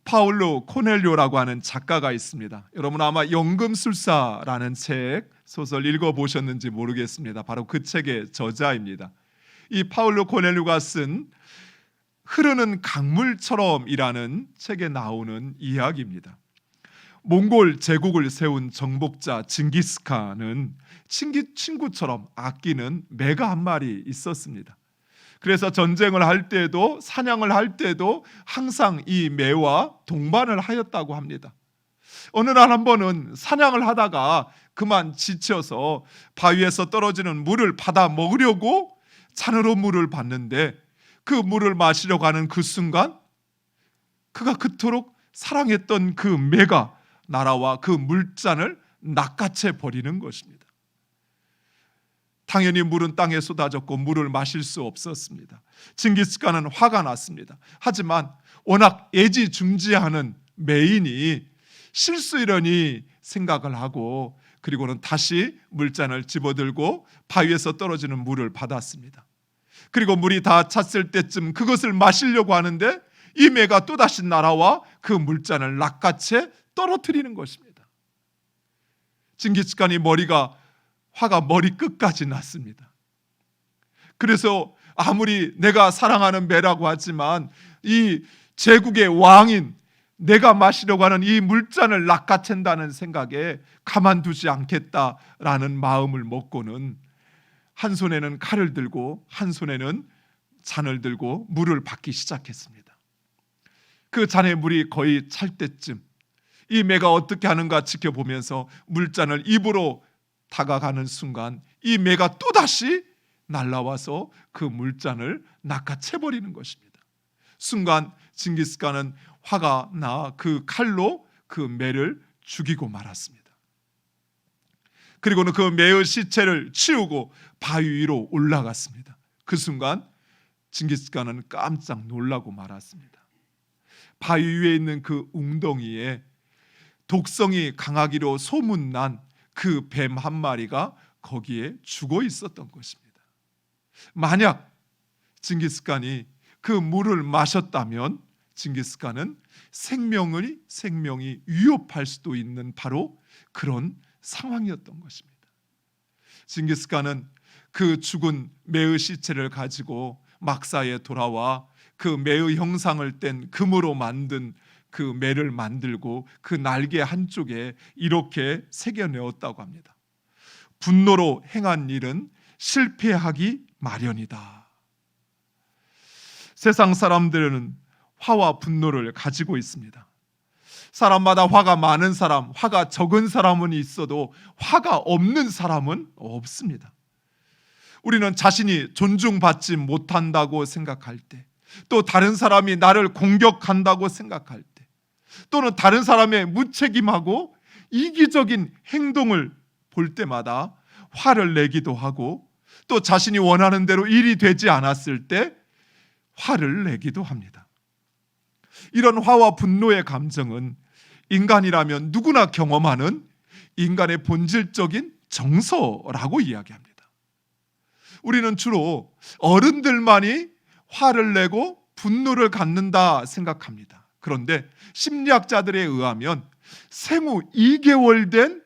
파울로 코넬료라고 하는 작가가 있습니다. 여러분 아마 연금술사라는 책 소설 읽어보셨는지 모르겠습니다. 바로 그 책의 저자입니다. 이 파울로 코넬료가 쓴 흐르는 강물처럼이라는 책에 나오는 이야기입니다. 몽골 제국을 세운 정복자 징기스칸은 친구처럼 아끼는 매가 한 마리 있었습니다. 그래서 전쟁을 할 때도 사냥을 할 때도 항상 이 매와 동반을 하였다고 합니다. 어느 날 한 번은 사냥을 하다가 그만 지쳐서 바위에서 떨어지는 물을 받아 먹으려고 잔으로 물을 받는데 그 물을 마시려 가는 그 순간 그가 그토록 사랑했던 그 매가 날아와 그 물잔을 낚아채 버리는 것입니다. 당연히 물은 땅에 쏟아졌고 물을 마실 수 없었습니다. 징기스칸은 화가 났습니다. 하지만 워낙 애지중지하는 매인이 실수이려니 생각을 하고 그리고는 다시 물잔을 집어들고 바위에서 떨어지는 물을 받았습니다. 그리고 물이 다 찼을 때쯤 그것을 마시려고 하는데 이 매가 또다시 날아와 그 물잔을 낚아채 떨어뜨리는 것입니다. 징기스칸이 화가 머리 끝까지 났습니다. 그래서 아무리 내가 사랑하는 매라고 하지만 이 제국의 왕인 내가 마시려고 하는 이 물잔을 낚아챈다는 생각에 가만두지 않겠다라는 마음을 먹고는 한 손에는 칼을 들고 한 손에는 잔을 들고 물을 받기 시작했습니다. 그 잔에 물이 거의 찰 때쯤 이 매가 어떻게 하는가 지켜보면서 물잔을 입으로 다가가는 순간 이 매가 또다시 날아와서 그 물잔을 낚아채버리는 것입니다. 순간 징기스칸은 화가 나 그 칼로 그 매를 죽이고 말았습니다. 그리고는 그 매의 시체를 치우고 바위 위로 올라갔습니다. 그 순간 징기스칸은 깜짝 놀라고 말았습니다. 바위 위에 있는 그 웅덩이에 독성이 강하기로 소문난 그 뱀 한 마리가 거기에 죽어 있었던 것입니다. 만약 징기스칸이 그 물을 마셨다면 징기스칸은 생명이 위협할 수도 있는 바로 그런 상황이었던 것입니다. 징기스칸은 그 죽은 매의 시체를 가지고 막사에 돌아와 그 매의 형상을 뗀 금으로 만든 그 매를 만들고 그 날개 한쪽에 이렇게 새겨내었다고 합니다. 분노로 행한 일은 실패하기 마련이다. 세상 사람들은 화와 분노를 가지고 있습니다. 사람마다 화가 많은 사람, 화가 적은 사람은 있어도 화가 없는 사람은 없습니다. 우리는 자신이 존중받지 못한다고 생각할 때, 또 다른 사람이 나를 공격한다고 생각할 때, 또는 다른 사람의 무책임하고 이기적인 행동을 볼 때마다 화를 내기도 하고 또 자신이 원하는 대로 일이 되지 않았을 때 화를 내기도 합니다. 이런 화와 분노의 감정은 인간이라면 누구나 경험하는 인간의 본질적인 정서라고 이야기합니다. 우리는 주로 어른들만이 화를 내고 분노를 갖는다 생각합니다. 그런데 심리학자들에 의하면 생후 2개월 된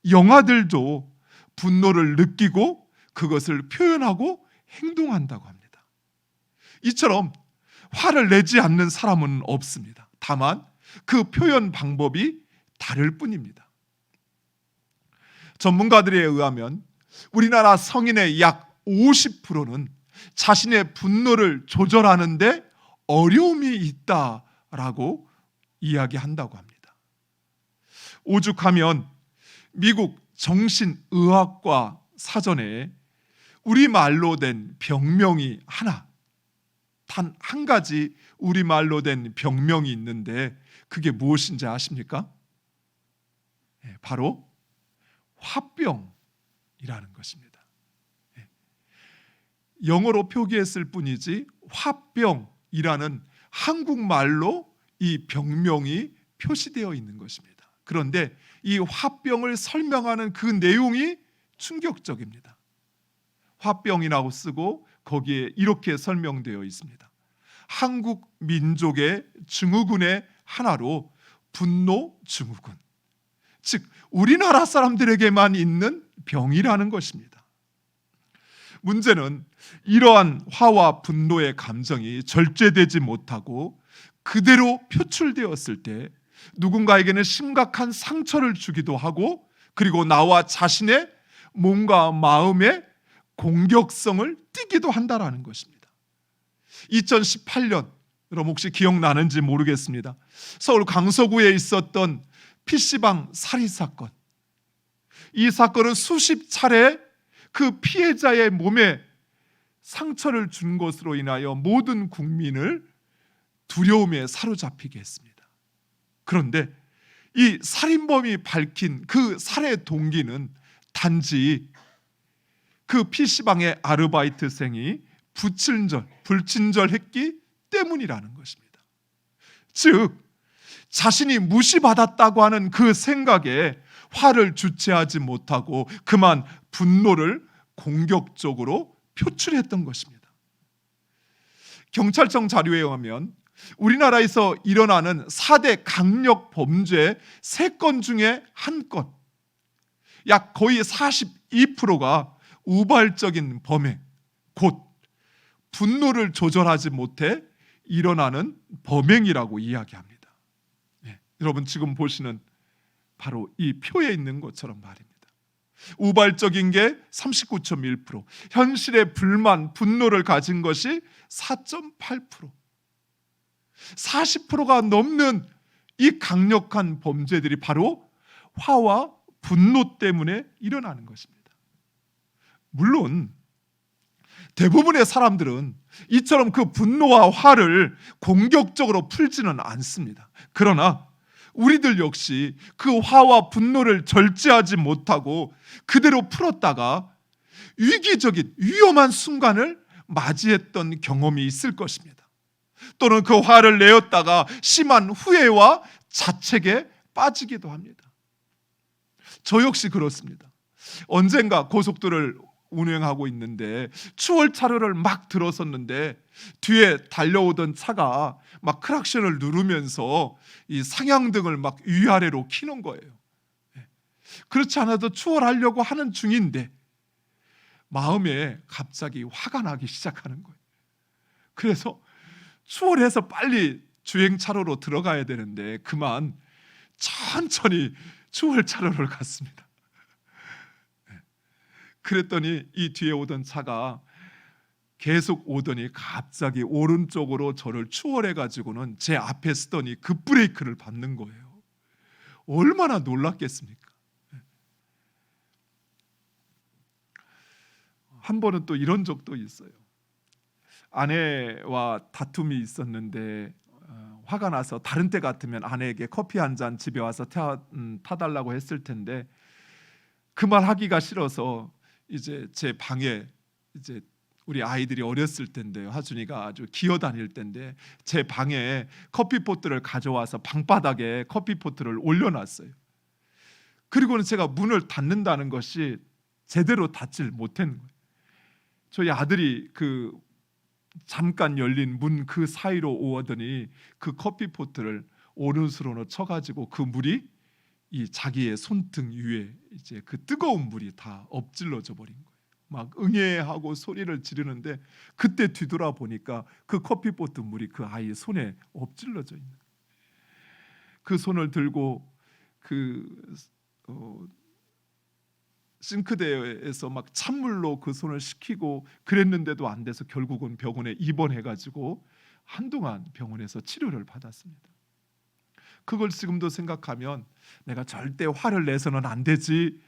영아들도 분노를 느끼고 그것을 표현하고 행동한다고 합니다. 이처럼 화를 내지 않는 사람은 없습니다. 다만 그 표현 방법이 다를 뿐입니다. 전문가들에 의하면 우리나라 성인의 약 50%는 자신의 분노를 조절하는데 어려움이 있다라고 이야기한다고 합니다. 오죽하면 미국 정신의학과 사전에 우리말로 된 병명이 단 한 가지 우리말로 된 병명이 있는데 그게 무엇인지 아십니까? 바로 화병이라는 것입니다. 영어로 표기했을 뿐이지 화병이라는 한국말로 이 병명이 표시되어 있는 것입니다. 그런데 이 화병을 설명하는 그 내용이 충격적입니다. 화병이라고 쓰고 거기에 이렇게 설명되어 있습니다. 한국 민족의 증후군의 하나로 분노 증후군, 즉 우리나라 사람들에게만 있는 병이라는 것입니다. 문제는 이러한 화와 분노의 감정이 절제되지 못하고 그대로 표출되었을 때 누군가에게는 심각한 상처를 주기도 하고, 그리고 나와 자신의 몸과 마음의 공격성을 띠기도 한다라는 것입니다. 2018년, 여러분 혹시 기억나는지 모르겠습니다. 서울 강서구에 있었던 PC방 살인 사건. 이 사건은 수십 차례 그 피해자의 몸에 상처를 준 것으로 인하여 모든 국민을 두려움에 사로잡히게 했습니다. 그런데 이 살인범이 밝힌 그 살해 동기는 단지 그 PC방의 아르바이트생이 불친절했기 때문이라는 것입니다. 즉 자신이 무시받았다고 하는 그 생각에 화를 주체하지 못하고 그만 분노를 공격적으로 표출했던 것입니다. 경찰청 자료에 의하면 우리나라에서 일어나는 4대 강력 범죄 3건 중에 1건, 약 거의 42%가 우발적인 범행, 곧 분노를 조절하지 못해 일어나는 범행이라고 이야기합니다. 여러분 지금 보시는 바로 이 표에 있는 것처럼 말입니다. 우발적인 게 39.1%, 현실의 불만, 분노를 가진 것이 4.8%, 40%가 넘는 이 강력한 범죄들이 바로 화와 분노 때문에 일어나는 것입니다. 물론 대부분의 사람들은 이처럼 그 분노와 화를 공격적으로 풀지는 않습니다. 그러나 우리들 역시 그 화와 분노를 절제하지 못하고 그대로 풀었다가 위기적인 위험한 순간을 맞이했던 경험이 있을 것입니다. 또는 그 화를 내었다가 심한 후회와 자책에 빠지기도 합니다. 저 역시 그렇습니다. 언젠가 고속도로를 운행하고 있는데 추월차로를 막 들어섰는데 뒤에 달려오던 차가 막 크락션을 누르면서 이 상향등을 막 위아래로 켜는 거예요. 그렇지 않아도 추월하려고 하는 중인데 마음에 갑자기 화가 나기 시작하는 거예요. 그래서 추월해서 빨리 주행차로로 들어가야 되는데 그만 천천히 추월차로를 갔습니다. 그랬더니 이 뒤에 오던 차가 계속 오더니 갑자기 오른쪽으로 저를 추월해 가지고는 제 앞에 서더니 급브레이크를 밟는 거예요. 얼마나 놀랐겠습니까? 한 번은 또 이런 적도 있어요. 아내와 다툼이 있었는데 화가 나서 다른 때 같으면 아내에게 커피 한 잔 집에 와서 타달라고 했을 텐데 그 말 하기가 싫어서 이제 제 방에, 이제 우리 아이들이 어렸을 때인데요, 하준이가 아주 기어다닐 때인데 제 방에 커피포트를 가져와서 방바닥에 커피포트를 올려놨어요. 그리고는 제가 문을 닫는다는 것이 제대로 닫질 못한 거예요. 저희 아들이 그 잠깐 열린 문 그 사이로 오더니 그 커피포트를 오른손으로 쳐가지고 그 물이 이 자기의 손등 위에 이제 그 뜨거운 물이 다 엎질러져 버린 거예요. 막 응애하고 소리를 지르는데 그때 뒤돌아 보니까 그 커피포트 물이 그 아이의 손에 엎질러져 있는 거예요. 그 손을 들고 그 싱크대에서 막 찬물로 그 손을 식히고 그랬는데도 안 돼서 결국은 병원에 입원해가지고 한동안 병원에서 치료를 받았습니다. 그걸 지금도 생각하면 내가 절대 화를 내서는 안 되지,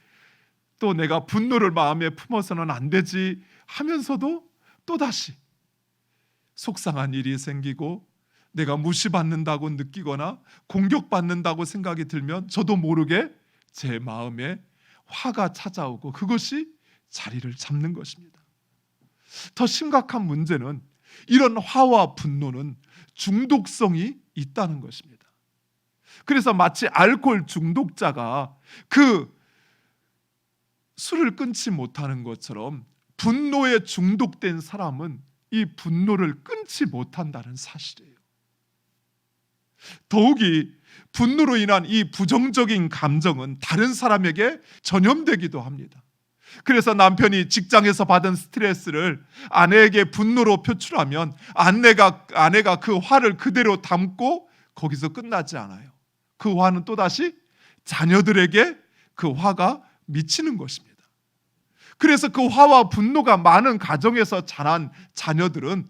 또 내가 분노를 마음에 품어서는 안 되지 하면서도 또다시 속상한 일이 생기고 내가 무시받는다고 느끼거나 공격받는다고 생각이 들면 저도 모르게 제 마음에 화가 찾아오고 그것이 자리를 잡는 것입니다. 더 심각한 문제는 이런 화와 분노는 중독성이 있다는 것입니다. 그래서 마치 알코올 중독자가 그 술을 끊지 못하는 것처럼 분노에 중독된 사람은 이 분노를 끊지 못한다는 사실이에요. 더욱이 분노로 인한 이 부정적인 감정은 다른 사람에게 전염되기도 합니다. 그래서 남편이 직장에서 받은 스트레스를 아내에게 분노로 표출하면 아내가 그 화를 그대로 담고 거기서 끝나지 않아요. 그 화는 또다시 자녀들에게 그 화가 미치는 것입니다. 그래서 그 화와 분노가 많은 가정에서 자란 자녀들은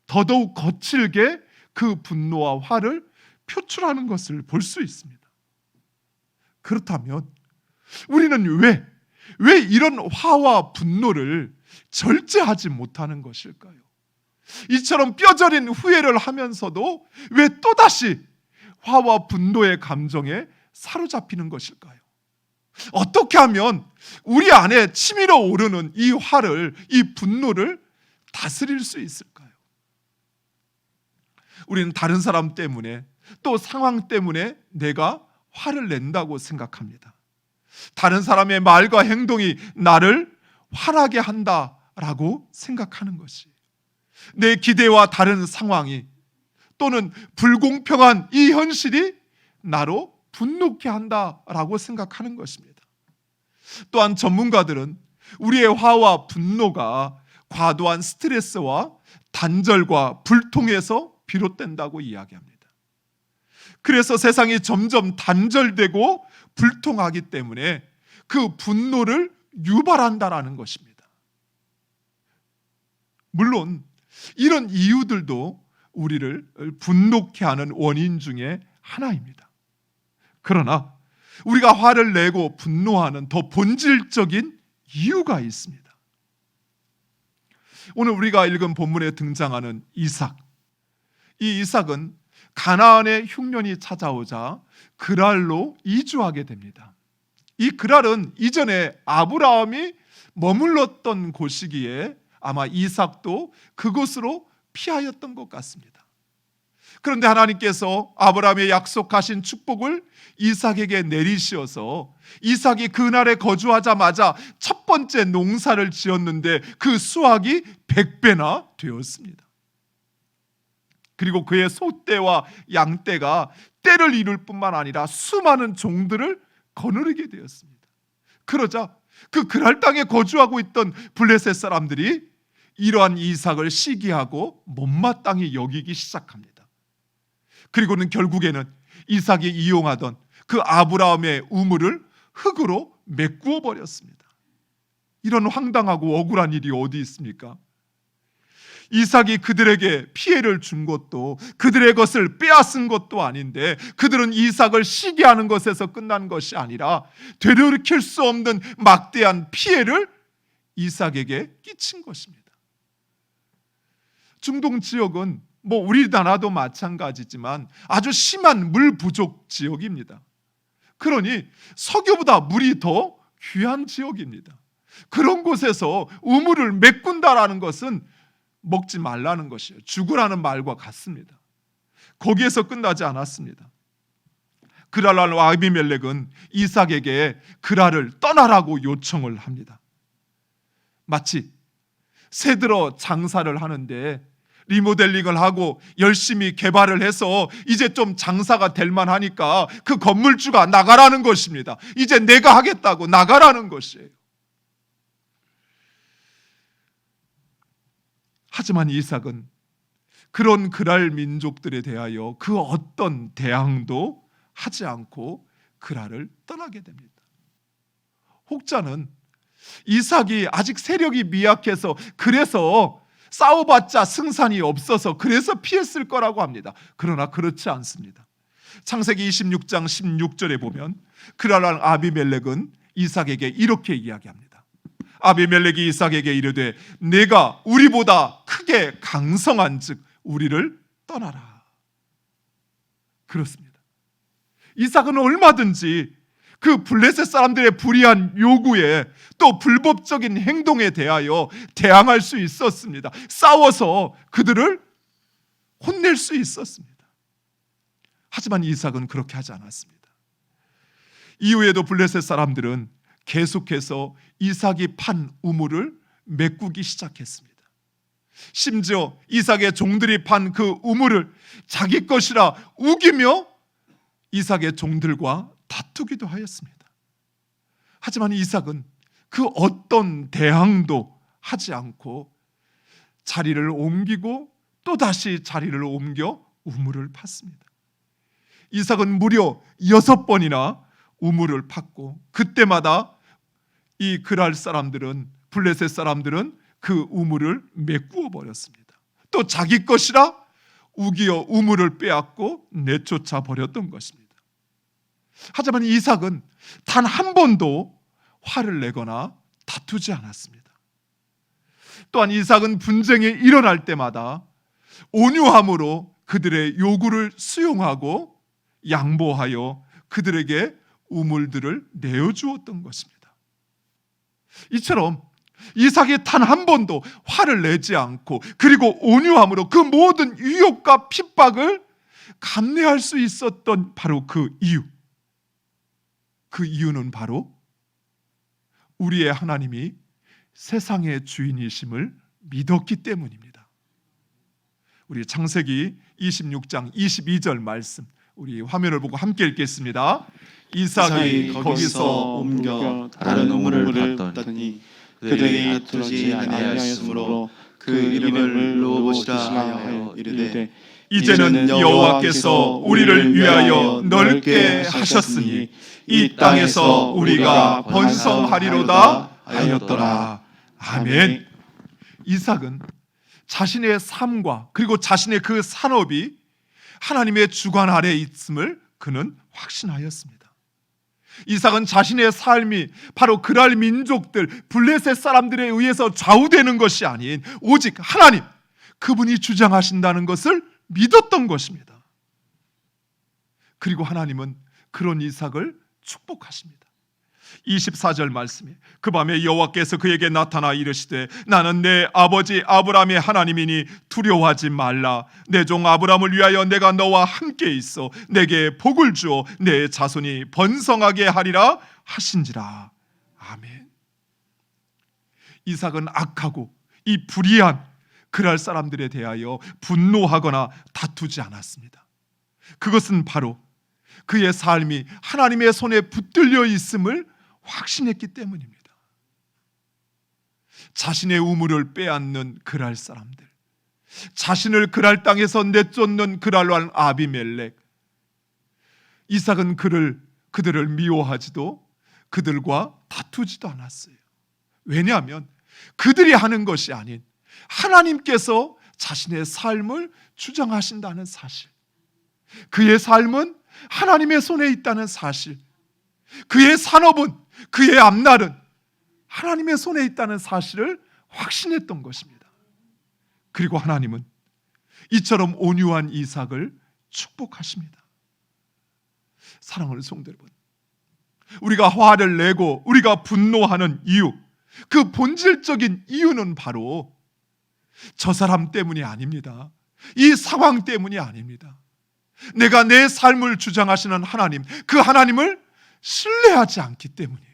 더더욱 거칠게 그 분노와 화를 표출하는 것을 볼 수 있습니다. 그렇다면 우리는 왜 이런 화와 분노를 절제하지 못하는 것일까요? 이처럼 뼈저린 후회를 하면서도 왜 또다시 화와 분노의 감정에 사로잡히는 것일까요? 어떻게 하면 우리 안에 치밀어 오르는 이 화를, 이 분노를 다스릴 수 있을까요? 우리는 다른 사람 때문에 또 상황 때문에 내가 화를 낸다고 생각합니다. 다른 사람의 말과 행동이 나를 화나게 한다라고 생각하는 것이, 내 기대와 다른 상황이 또는 불공평한 이 현실이 나로 분노케 한다라고 생각하는 것입니다. 또한 전문가들은 우리의 화와 분노가 과도한 스트레스와 단절과 불통에서 비롯된다고 이야기합니다. 그래서 세상이 점점 단절되고 불통하기 때문에 그 분노를 유발한다라는 것입니다. 물론 이런 이유들도 우리를 분노케 하는 원인 중에 하나입니다. 그러나 우리가 화를 내고 분노하는 더 본질적인 이유가 있습니다. 오늘 우리가 읽은 본문에 등장하는 이삭, 이 이삭은 가나안의 흉년이 찾아오자 그랄로 이주하게 됩니다. 이 그랄은 이전에 아브라함이 머물렀던 곳이기에 아마 이삭도 그곳으로 피하였던 것 같습니다. 그런데 하나님께서 아브라함의 약속하신 축복을 이삭에게 내리시어서 이삭이 그날에 거주하자마자 첫 번째 농사를 지었는데 그 수확이 100배나 되었습니다. 그리고 그의 소떼와 양떼가 때를 이룰 뿐만 아니라 수많은 종들을 거느리게 되었습니다. 그러자 그 그랄 땅에 거주하고 있던 블레셋 사람들이 이러한 이삭을 시기하고 못마땅히 여기기 시작합니다. 그리고는 결국에는 이삭이 이용하던 그 아브라함의 우물을 흙으로 메꾸어 버렸습니다. 이런 황당하고 억울한 일이 어디 있습니까? 이삭이 그들에게 피해를 준 것도 그들의 것을 빼앗은 것도 아닌데 그들은 이삭을 시기하는 것에서 끝난 것이 아니라 되돌이킬 수 없는 막대한 피해를 이삭에게 끼친 것입니다. 중동 지역은 우리나라도 마찬가지지만 아주 심한 물 부족 지역입니다. 그러니 석유보다 물이 더 귀한 지역입니다. 그런 곳에서 우물을 메꾼다라는 것은 먹지 말라는 것이에요. 죽으라는 말과 같습니다. 거기에서 끝나지 않았습니다. 그랄 왕 아비멜렉은 이삭에게 그랄을 떠나라고 요청을 합니다. 마치 새들어 장사를 하는데 리모델링을 하고 열심히 개발을 해서 이제 좀 장사가 될 만하니까 그 건물주가 나가라는 것입니다. 이제 내가 하겠다고 나가라는 것이에요. 하지만 이삭은 그런 그랄 민족들에 대하여 그 어떤 대항도 하지 않고 그랄을 떠나게 됩니다. 혹자는 이삭이 아직 세력이 미약해서 그래서 싸워봤자 승산이 없어서 그래서 피했을 거라고 합니다. 그러나 그렇지 않습니다. 창세기 26장 16절에 보면 그랄 왕 아비멜렉은 이삭에게 이렇게 이야기합니다. 아비멜렉이 이삭에게 이르되 내가 우리보다 크게 강성한즉 우리를 떠나라. 그렇습니다. 이삭은 얼마든지 그 블레셋 사람들의 불의한 요구에 또 불법적인 행동에 대하여 대항할 수 있었습니다. 싸워서 그들을 혼낼 수 있었습니다. 하지만 이삭은 그렇게 하지 않았습니다. 이후에도 블레셋 사람들은 계속해서 이삭이 판 우물을 메꾸기 시작했습니다. 심지어 이삭의 종들이 판 그 우물을 자기 것이라 우기며 이삭의 종들과 다투기도 하였습니다. 하지만 이삭은 그 어떤 대항도 하지 않고 자리를 옮기고 또다시 자리를 옮겨 우물을 팠습니다. 이삭은 무려 6번이나 우물을 팠고 그때마다 이 그랄 사람들은, 블레셋 사람들은 그 우물을 메꾸어 버렸습니다. 또 자기 것이라 우기어 우물을 빼앗고 내쫓아 버렸던 것입니다. 하지만 이삭은 단 한 번도 화를 내거나 다투지 않았습니다. 또한 이삭은 분쟁이 일어날 때마다 온유함으로 그들의 요구를 수용하고 양보하여 그들에게 우물들을 내어주었던 것입니다. 이처럼 이삭이 단 한 번도 화를 내지 않고 그리고 온유함으로 그 모든 유혹과 핍박을 감내할 수 있었던 바로 그 이유는 바로 우리의 하나님이 세상의 주인이심을 믿었기 때문입니다. 우리 창세기 26장 22절 말씀, 우리 화면을 보고 함께 읽겠습니다. 이삭이 거기서 옮겨 다른 우물을 봤더니 그들이 다투지 아니하였으므로 그 이름을 르호봇이라 하여 이르되 이제는 여호와께서 우리를 위하여 넓게 하셨으니 이 땅에서 우리가 번성하리로다 하였더라. 아멘. 이삭은 자신의 삶과 그리고 자신의 그 산업이 하나님의 주관 아래에 있음을 그는 확신하였습니다. 이삭은 자신의 삶이 바로 그랄 민족들, 블레셋 사람들에 의해서 좌우되는 것이 아닌 오직 하나님, 그분이 주장하신다는 것을 믿었던 것입니다. 그리고 하나님은 그런 이삭을 축복하십니다. 24절 말씀에 그 밤에 여호와께서 그에게 나타나 이르시되 나는 내 아버지 아브라함의 하나님이니 두려워하지 말라. 내 종 아브라함을 위하여 내가 너와 함께 있어 내게 복을 주어 내 자손이 번성하게 하리라 하신지라. 아멘. 이삭은 악하고 이 불의한 그랄 사람들에 대하여 분노하거나 다투지 않았습니다. 그것은 바로 그의 삶이 하나님의 손에 붙들려 있음을 확신했기 때문입니다. 자신의 우물을 빼앗는 그랄 사람들, 자신을 그랄 땅에서 내쫓는 그랄 왕 아비멜렉, 이삭은 그들을 미워하지도 그들과 다투지도 않았어요. 왜냐하면 그들이 하는 것이 아닌 하나님께서 자신의 삶을 주장하신다는 사실, 그의 삶은 하나님의 손에 있다는 사실, 그의 산업은, 그의 앞날은 하나님의 손에 있다는 사실을 확신했던 것입니다. 그리고 하나님은 이처럼 온유한 이삭을 축복하십니다. 사랑하는 성도 여러분, 우리가 화를 내고 우리가 분노하는 이유, 그 본질적인 이유는 바로 저 사람 때문이 아닙니다. 이 상황 때문이 아닙니다. 내가 내 삶을 주장하시는 하나님, 그 하나님을 신뢰하지 않기 때문이에요.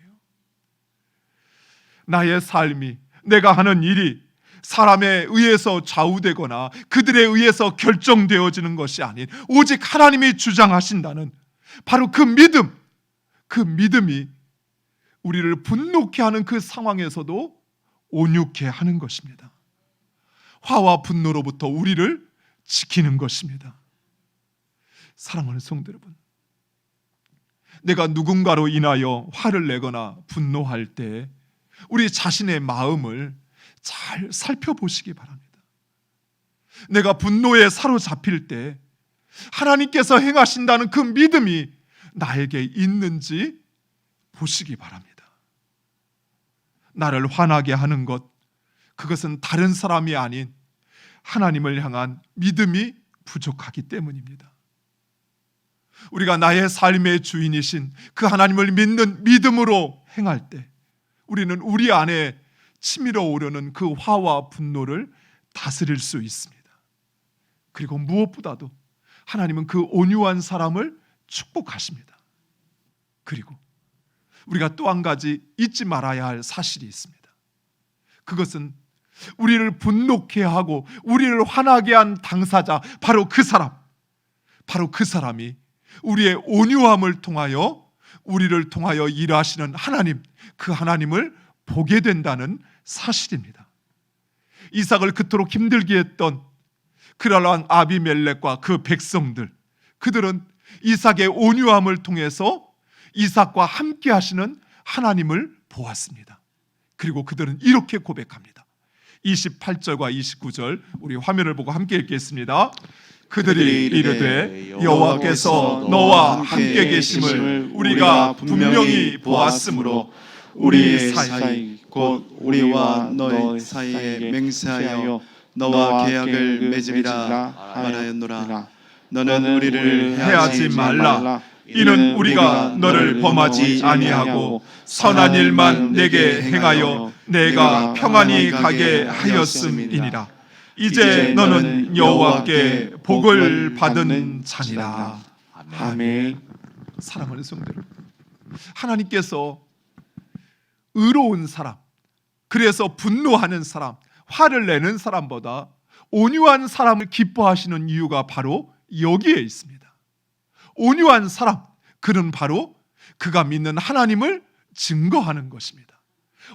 나의 삶이, 내가 하는 일이 사람에 의해서 좌우되거나 그들에 의해서 결정되어지는 것이 아닌 오직 하나님이 주장하신다는 바로 그 믿음이 우리를 분노케 하는 그 상황에서도 온유케 하는 것입니다. 화와 분노로부터 우리를 지키는 것입니다. 사랑하는 성도 여러분, 내가 누군가로 인하여 화를 내거나 분노할 때 우리 자신의 마음을 잘 살펴보시기 바랍니다. 내가 분노에 사로잡힐 때 하나님께서 행하신다는 그 믿음이 나에게 있는지 보시기 바랍니다. 나를 화나게 하는 것, 그것은 다른 사람이 아닌 하나님을 향한 믿음이 부족하기 때문입니다. 우리가 나의 삶의 주인이신 그 하나님을 믿는 믿음으로 행할 때 우리는 우리 안에 치밀어 오르는 그 화와 분노를 다스릴 수 있습니다. 그리고 무엇보다도 하나님은 그 온유한 사람을 축복하십니다. 그리고 우리가 또 한 가지 잊지 말아야 할 사실이 있습니다. 그것은 우리를 분노케 하고 우리를 화나게 한 당사자, 바로 그 사람이 우리의 온유함을 통하여 우리를 통하여 일하시는 하나님, 그 하나님을 보게 된다는 사실입니다. 이삭을 그토록 힘들게 했던 그랄왕 아비멜렉과 그 백성들, 그들은 이삭의 온유함을 통해서 이삭과 함께 하시는 하나님을 보았습니다. 그리고 그들은 이렇게 고백합니다. 28절과 29절 우리 화면을 보고 함께 읽겠습니다. 그들이 이르되 여호와께서 너와 함께 계심을 우리가 분명히 보았으므로 우리 사이 곧 우리와 너의 사이에 맹세하여 너와 계약을 맺으리라 말하였노라. 너는 우리를 해하지 말라. 이는 우리가 너를 범하지 아니하고 선한 일만 내게 행하여 내가 평안히 가게 하였음이니라. 이제 너는 여호와께 복을 받은 자니라. 아멘. 사랑하는 성도 여러분, 하나님께서 의로운 사람, 그래서 분노하는 사람, 화를 내는 사람보다 온유한 사람을 기뻐하시는 이유가 바로 여기에 있습니다. 온유한 사람, 그는 바로 그가 믿는 하나님을 증거하는 것입니다.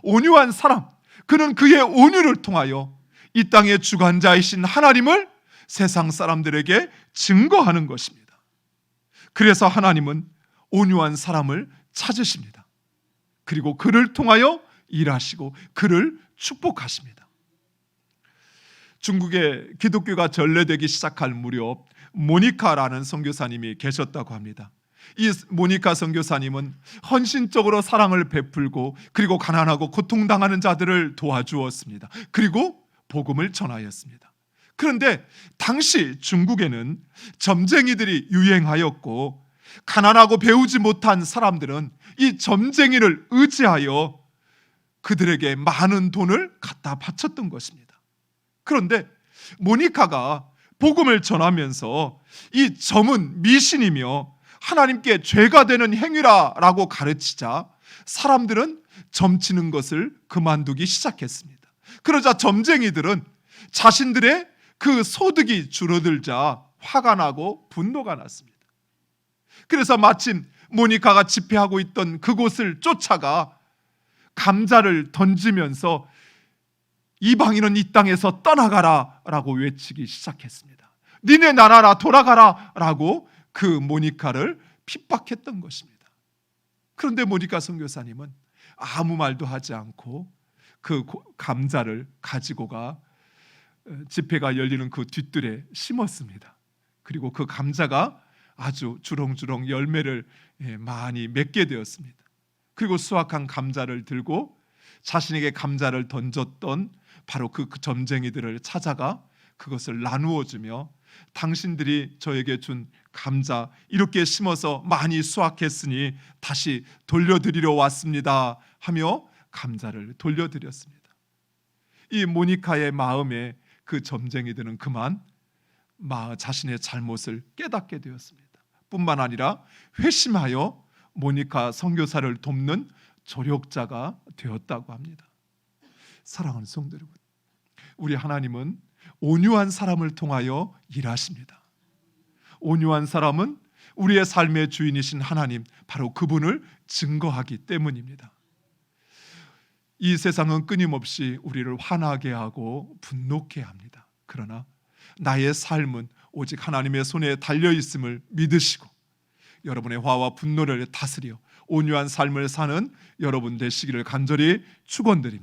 온유한 사람, 그는 그의 온유를 통하여 이 땅의 주관자이신 하나님을 세상 사람들에게 증거하는 것입니다. 그래서 하나님은 온유한 사람을 찾으십니다. 그리고 그를 통하여 일하시고 그를 축복하십니다. 중국에 기독교가 전래되기 시작할 무렵 모니카라는 선교사님이 계셨다고 합니다. 이 모니카 선교사님은 헌신적으로 사랑을 베풀고 그리고 가난하고 고통당하는 자들을 도와주었습니다. 그리고 복음을 전하였습니다. 그런데 당시 중국에는 점쟁이들이 유행하였고 가난하고 배우지 못한 사람들은 이 점쟁이를 의지하여 그들에게 많은 돈을 갖다 바쳤던 것입니다. 그런데 모니카가 복음을 전하면서 이 점은 미신이며 하나님께 죄가 되는 행위라라고 가르치자 사람들은 점치는 것을 그만두기 시작했습니다. 그러자 점쟁이들은 자신들의 그 소득이 줄어들자 화가 나고 분노가 났습니다. 그래서 마침 모니카가 집회하고 있던 그곳을 쫓아가 감자를 던지면서 이방인은 이 땅에서 떠나가라 라고 외치기 시작했습니다. 니네 나라라 돌아가라 라고 그 모니카를 핍박했던 것입니다. 그런데 모니카 선교사님은 아무 말도 하지 않고 그 감자를 가지고 가 집회가 열리는 그 뒷뜰에 심었습니다. 그리고 그 감자가 아주 주렁주렁 열매를 많이 맺게 되었습니다. 그리고 수확한 감자를 들고 자신에게 감자를 던졌던 바로 그 점쟁이들을 찾아가 그것을 나누어 주며 당신들이 저에게 준 감자 이렇게 심어서 많이 수확했으니 다시 돌려드리러 왔습니다 하며 감자를 돌려드렸습니다. 이 모니카의 마음에 그 점쟁이들은 그만 자신의 잘못을 깨닫게 되었습니다. 뿐만 아니라 회심하여 모니카 선교사를 돕는 조력자가 되었다고 합니다. 사랑하는 성도 여러분, 우리 하나님은 온유한 사람을 통하여 일하십니다. 온유한 사람은 우리의 삶의 주인이신 하나님, 바로 그분을 증거하기 때문입니다. 이 세상은 끊임없이 우리를 화나게 하고 분노케 합니다. 그러나 나의 삶은 오직 하나님의 손에 달려 있음을 믿으시고 여러분의 화와 분노를 다스려 온유한 삶을 사는 여러분 되시기를 간절히 축원드립니다.